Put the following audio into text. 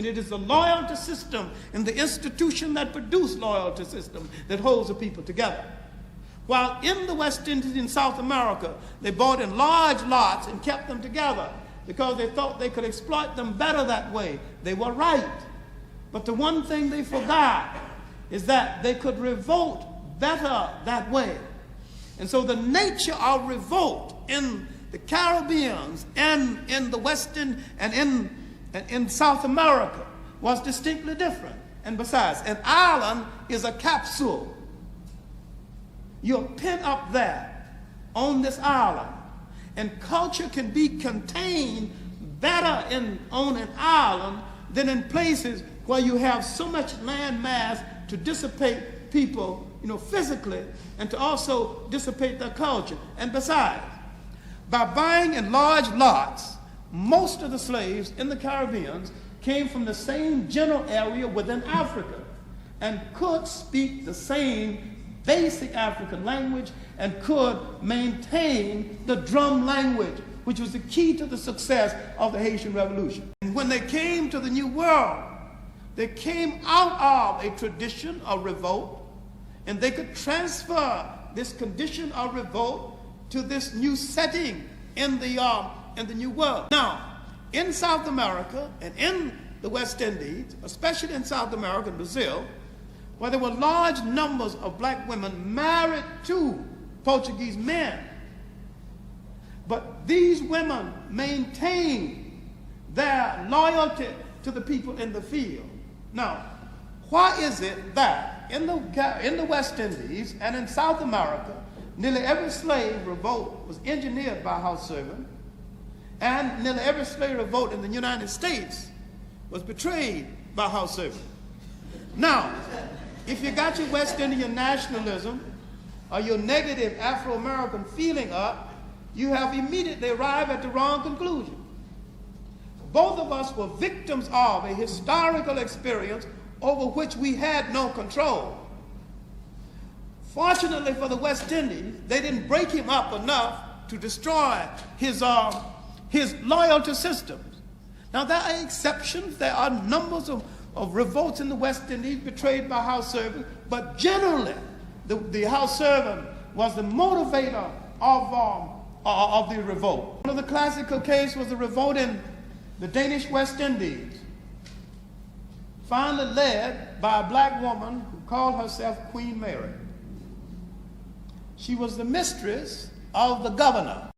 And it is the loyalty system and the institution that produced loyalty system that holds the people together. While in the West Indies in South America, they bought in large lots and kept them together because they thought they could exploit them better that way. They were right. But the one thing they forgot is that they could revolt better that way. And so the nature of revolt in the Caribbean and in the Western and in South America was distinctly different. And besides, an island is a capsule. You're pent up there on this island. And culture can be contained better on an island than in places where you have so much land mass to dissipate people, physically, and to also dissipate their culture. And besides, by buying in large lots, most of the slaves in the Caribbean came from the same general area within Africa and could speak the same basic African language and could maintain the drum language, which was the key to the success of the Haitian Revolution. And when they came to the New World, they came out of a tradition of revolt, and they could transfer this condition of revolt to this new setting in the New World. Now, in South America and in the West Indies, especially in South America and Brazil, where there were large numbers of black women married to Portuguese men, but these women maintained their loyalty to the people in the field. Now, why is it that in the West Indies and in South America, nearly every slave revolt was engineered by house servant, and nearly every slave revolt in the United States was betrayed by house servant? Now, if you got your West Indian nationalism or your negative Afro-American feeling up, you have immediately arrived at the wrong conclusion. Both of us were victims of a historical experience over which we had no control. Fortunately for the West Indies, they didn't break him up enough to destroy his loyalty systems. Now, there are exceptions. There are numbers of revolts in the West Indies betrayed by house servants, but generally, the house servant was the motivator of the revolt. One of the classical cases was the revolt in the Danish West Indies, finally led by a black woman who called herself Queen Mary. She was the mistress of the governor.